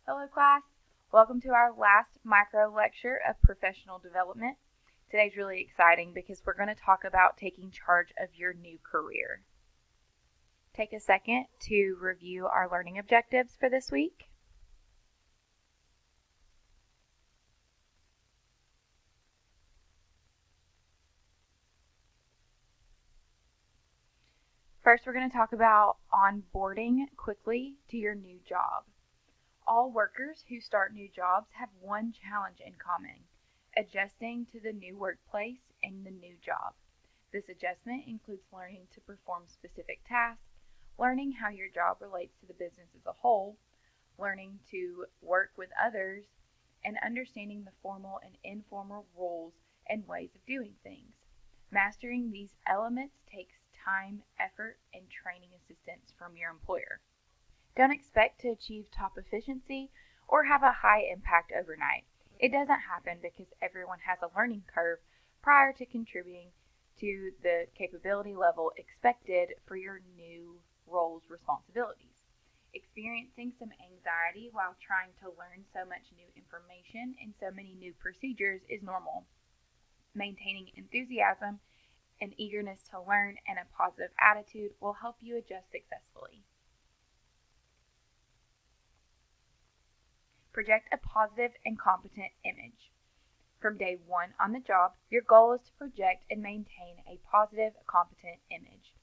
Hello class, welcome to our last micro lecture of professional development. Today's really exciting because we're going to talk about taking charge of your new career. Take a second to review our learning objectives for this week. First, we're going to talk about onboarding quickly to your new job. All workers who start new jobs have one challenge in common: adjusting to the new workplace and the new job. This adjustment includes learning to perform specific tasks, learning how your job relates to the business as a whole, learning to work with others, and understanding the formal and informal rules and ways of doing things. Mastering these elements takes time, effort, and training assistance from your employer. Don't expect to achieve top efficiency or have a high impact overnight. It doesn't happen because everyone has a learning curve prior to contributing to the capability level expected for your new role's responsibilities. Experiencing some anxiety while trying to learn so much new information and so many new procedures is normal. Maintaining enthusiasm and eagerness to learn and a positive attitude will help you adjust successfully. Project a positive and competent image. From day one on the job, your goal is to project and maintain a positive, competent image.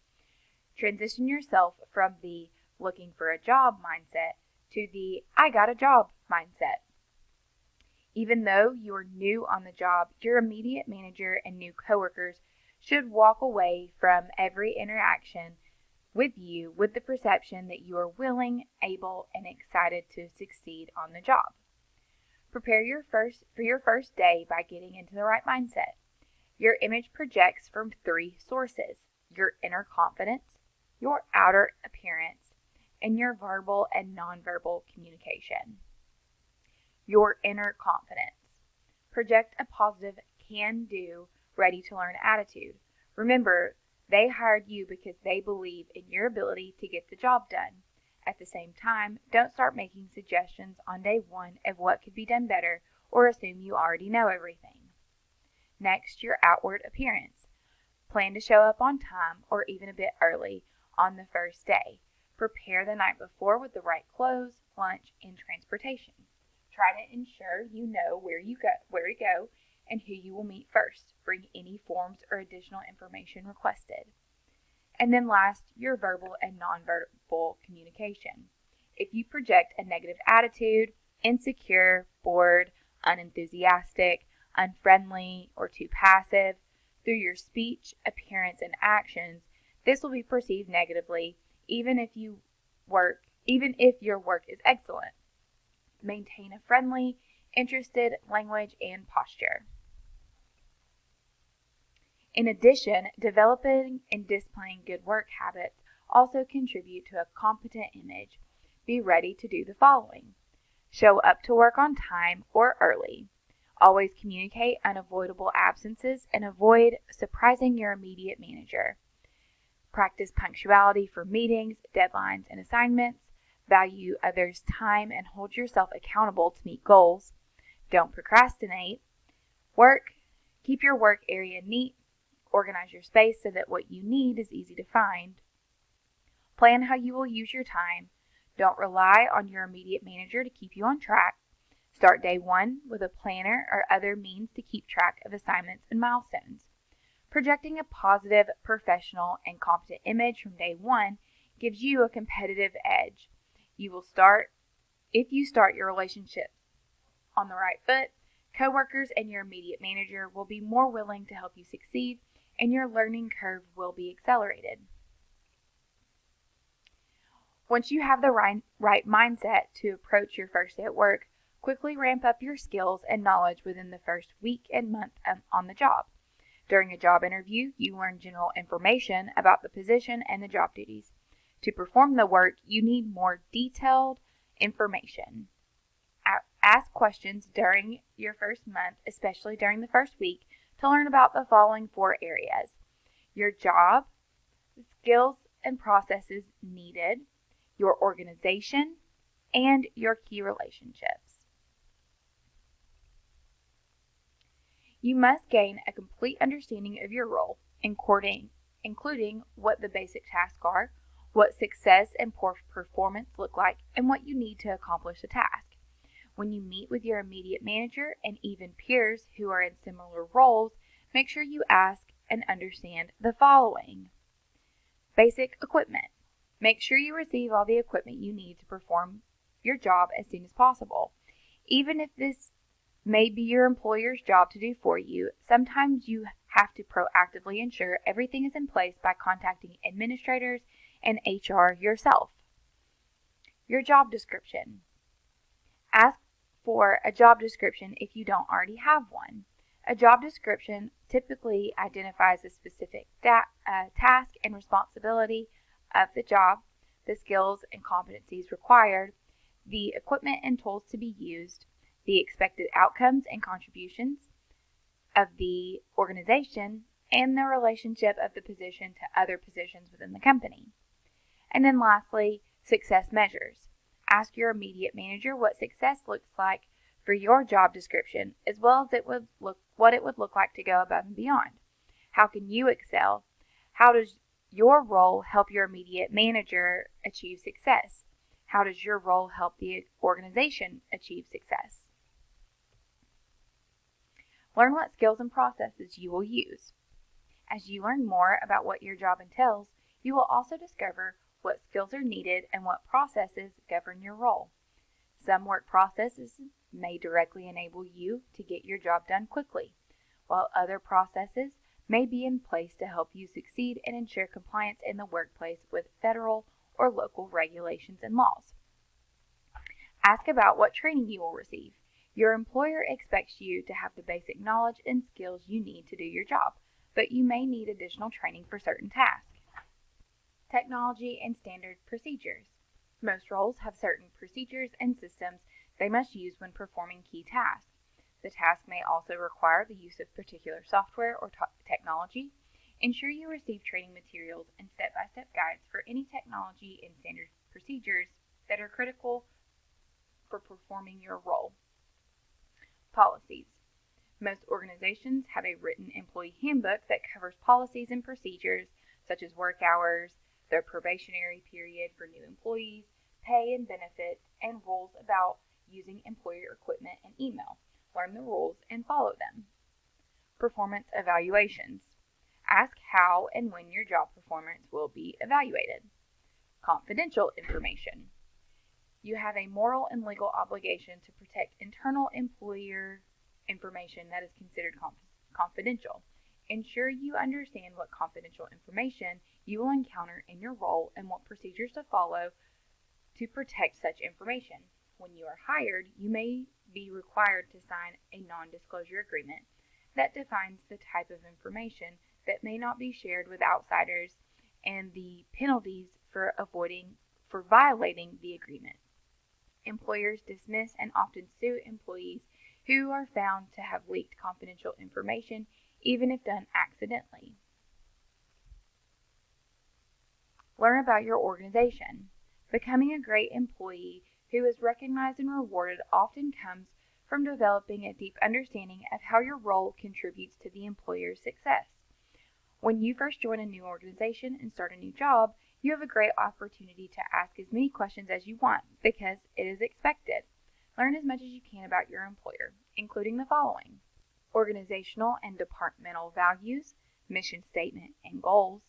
Transition yourself from the looking for a job mindset to the I got a job mindset. Even though you are new on the job, your immediate manager and new coworkers should walk away from every interaction with you with the perception that you are willing, able, and excited to succeed on the job. Prepare for your first day by getting into the right mindset. Your image projects from three sources: your inner confidence, your outer appearance, and your verbal and nonverbal communication. Your inner confidence. Project a positive, can-do, ready-to-learn attitude. Remember, they hired you because they believe in your ability to get the job done. At the same time, don't start making suggestions on day one of what could be done better or assume you already know everything. Next, your outward appearance. Plan to show up on time or even a bit early on the first day. Prepare the night before with the right clothes, lunch, and transportation. Try to ensure you know where to go and who you will meet first. Bring any forms or additional information requested. And then last, your verbal and nonverbal communication. If you project a negative attitude, insecure, bored, unenthusiastic, unfriendly, or too passive, through your speech, appearance, and actions, this will be perceived negatively even if your work is excellent. Maintain a friendly, interested language and posture. In addition, developing and displaying good work habits also contribute to a competent image. Be ready to do the following: show up to work on time or early. Always communicate unavoidable absences and avoid surprising your immediate manager. Practice punctuality for meetings, deadlines, and assignments. Value others' time and hold yourself accountable to meet goals. Don't procrastinate. Keep your work area neat. Organize your space so that what you need is easy to find. Plan how you will use your time. Don't rely on your immediate manager to keep you on track. Start day one with a planner or other means to keep track of assignments and milestones. Projecting a positive, professional, and competent image from day one gives you a competitive edge. If you start your relationship on the right foot, coworkers and your immediate manager will be more willing to help you succeed, and your learning curve will be accelerated. Once you have the right mindset to approach your first day at work, quickly ramp up your skills and knowledge within the first week and month on the job. During a job interview, you learn general information about the position and the job duties. To perform the work, you need more detailed information. Ask questions during your first month, especially during the first week, to learn about the following 4 areas: your job, skills and processes needed, your organization, and your key relationships. You must gain a complete understanding of your role, including what the basic tasks are, what success and poor performance look like, and what you need to accomplish the task. When you meet with your immediate manager and even peers who are in similar roles, make sure you ask and understand the following. Basic equipment. Make sure you receive all the equipment you need to perform your job as soon as possible. Even if this may be your employer's job to do for you, sometimes you have to proactively ensure everything is in place by contacting administrators and HR yourself. Your job description. Ask for a job description if you don't already have one. A job description typically identifies the specific task and responsibility of the job, the skills and competencies required, the equipment and tools to be used, the expected outcomes and contributions of the organization, and the relationship of the position to other positions within the company. And then lastly, success measures. Ask your immediate manager what success looks like for your job description, as well as what it would look like to go above and beyond. How can you excel? How does your role help your immediate manager achieve success? How does your role help the organization achieve success? Learn what skills and processes you will use. As you learn more about what your job entails, you will also discover what skills are needed and what processes govern your role. Some work processes may directly enable you to get your job done quickly, while other processes may be in place to help you succeed and ensure compliance in the workplace with federal or local regulations and laws. Ask about what training you will receive. Your employer expects you to have the basic knowledge and skills you need to do your job, but you may need additional training for certain tasks. Technology and standard procedures. Most roles have certain procedures and systems they must use when performing key tasks. The task may also require the use of particular software or technology. Ensure you receive training materials and step-by-step guides for any technology and standard procedures that are critical for performing your role. Policies. Most organizations have a written employee handbook that covers policies and procedures such as work hours, their probationary period for new employees, pay and benefits, and rules about using employer equipment and email. Learn the rules and follow them. Performance evaluations. Ask how and when your job performance will be evaluated. Confidential information. You have a moral and legal obligation to protect internal employer information that is considered confidential. Ensure you understand what confidential information you will encounter in your role and what procedures to follow to protect such information. When you are hired, you may be required to sign a non-disclosure agreement that defines the type of information that may not be shared with outsiders and the penalties for violating the agreement. Employers dismiss and often sue employees who are found to have leaked confidential information, even if done accidentally. Learn about your organization. Becoming a great employee who is recognized and rewarded often comes from developing a deep understanding of how your role contributes to the employer's success. When you first join a new organization and start a new job, you have a great opportunity to ask as many questions as you want because it is expected. Learn as much as you can about your employer, including the following: organizational and departmental values, mission statement and goals,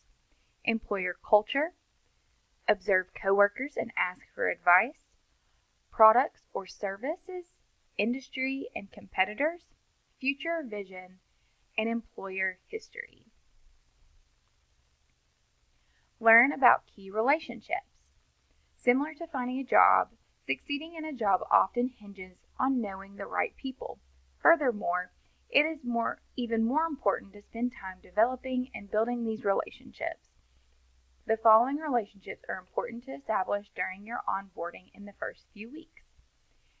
employer culture, observe coworkers and ask for advice, products or services, industry and competitors, future vision, and employer history. Learn about key relationships. Similar to finding a job, succeeding in a job often hinges on knowing the right people. Furthermore, it is even more important to spend time developing and building these relationships. The following relationships are important to establish during your onboarding in the first few weeks.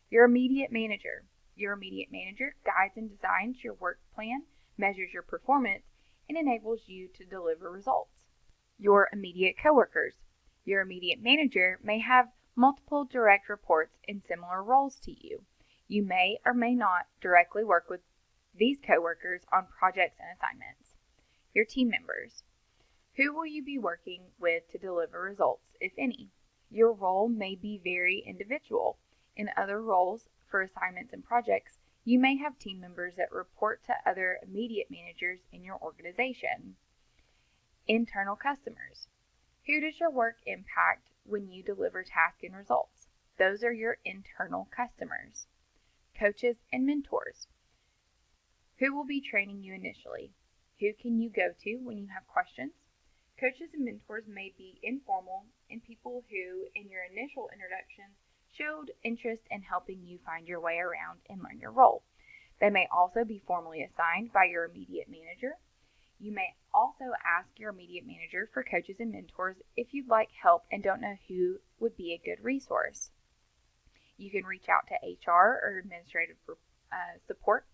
Your immediate manager. Your immediate manager guides and designs your work plan, measures your performance, and enables you to deliver results. Your immediate coworkers. Your immediate manager may have multiple direct reports in similar roles to you. You may or may not directly work with these coworkers on projects and assignments. Your team members. Who will you be working with to deliver results, if any? Your role may be very individual. In other roles, for assignments and projects, you may have team members that report to other immediate managers in your organization. Internal customers. Who does your work impact when you deliver tasks and results? Those are your internal customers. Coaches and mentors. Who will be training you initially? Who can you go to when you have questions? Coaches and mentors may be informal and people who, in your initial introductions, showed interest in helping you find your way around and learn your role. They may also be formally assigned by your immediate manager. You may also ask your immediate manager for coaches and mentors if you'd like help and don't know who would be a good resource. You can reach out to HR or administrative support.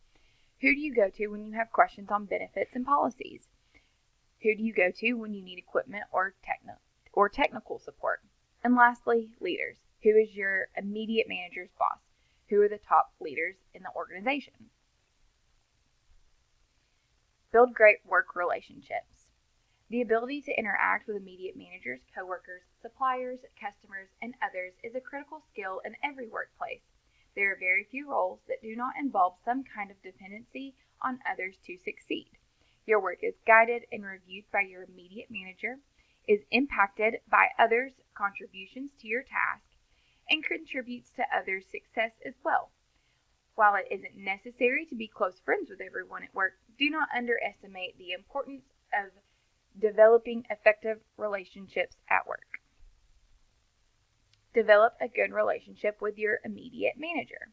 Who do you go to when you have questions on benefits and policies? Who do you go to when you need equipment or technical support? And lastly, leaders. Who is your immediate manager's boss? Who are the top leaders in the organization? Build great work relationships. The ability to interact with immediate managers, coworkers, suppliers, customers, and others is a critical skill in every workplace. There are very few roles that do not involve some kind of dependency on others to succeed. Your work is guided and reviewed by your immediate manager, is impacted by others' contributions to your task, and contributes to others' success as well. While it isn't necessary to be close friends with everyone at work, do not underestimate the importance of developing effective relationships at work. Develop a good relationship with your immediate manager.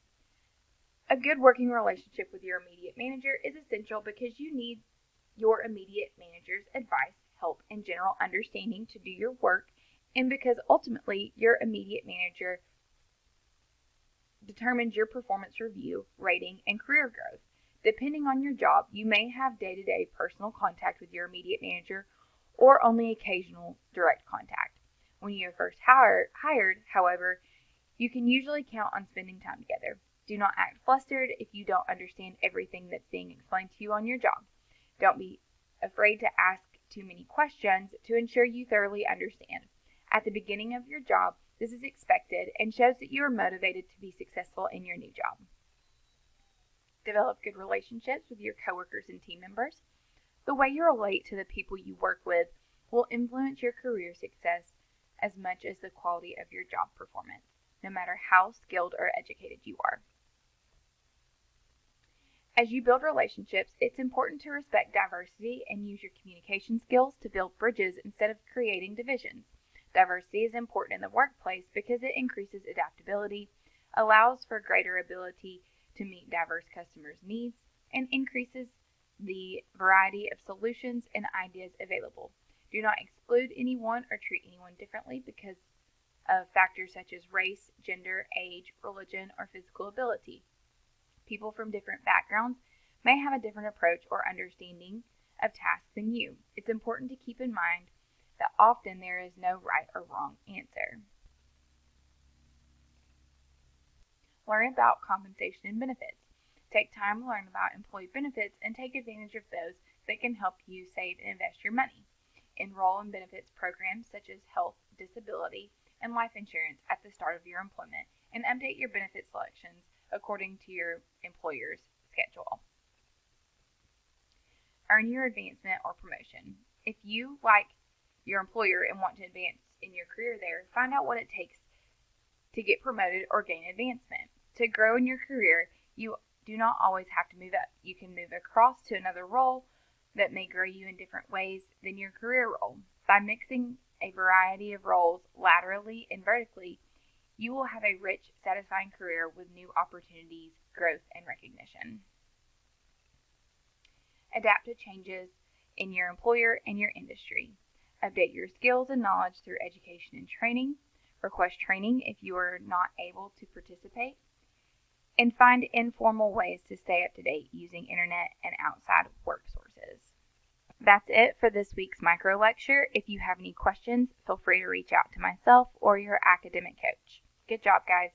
A good working relationship with your immediate manager is essential because you need your immediate manager's advice, help, and general understanding to do your work, and because ultimately your immediate manager determines your performance review, rating, and career growth. Depending on your job, you may have day-to-day personal contact with your immediate manager or only occasional direct contact. When you are first hired, however, you can usually count on spending time together. Do not act flustered if you don't understand everything that's being explained to you on your job. Don't be afraid to ask too many questions to ensure you thoroughly understand. At the beginning of your job, this is expected and shows that you are motivated to be successful in your new job. Develop good relationships with your coworkers and team members. The way you relate to the people you work with will influence your career success as much as the quality of your job performance, no matter how skilled or educated you are. As you build relationships, it's important to respect diversity and use your communication skills to build bridges instead of creating divisions. Diversity is important in the workplace because it increases adaptability, allows for greater ability to meet diverse customers' needs, and increases the variety of solutions and ideas available. Do not exclude anyone or treat anyone differently because of factors such as race, gender, age, religion, or physical ability. People from different backgrounds may have a different approach or understanding of tasks than you. It's important to keep in mind that often there is no right or wrong answer. Learn about compensation and benefits. Take time to learn about employee benefits and take advantage of those that can help you save and invest your money. Enroll in benefits programs such as health, disability, and life insurance at the start of your employment, and update your benefit selections according to your employer's schedule. Earn your advancement or promotion. If you like your employer and want to advance in your career there, find out what it takes to get promoted or gain advancement. To grow in your career, you do not always have to move up. You can move across to another role that may grow you in different ways than your career role. By mixing a variety of roles laterally and vertically, you will have a rich, satisfying career with new opportunities, growth, and recognition. Adapt to changes in your employer and your industry. Update your skills and knowledge through education and training. Request training if you are not able to participate. And find informal ways to stay up to date using internet and outside work sources. That's it for this week's micro lecture. If you have any questions, feel free to reach out to myself or your academic coach. Good job, guys.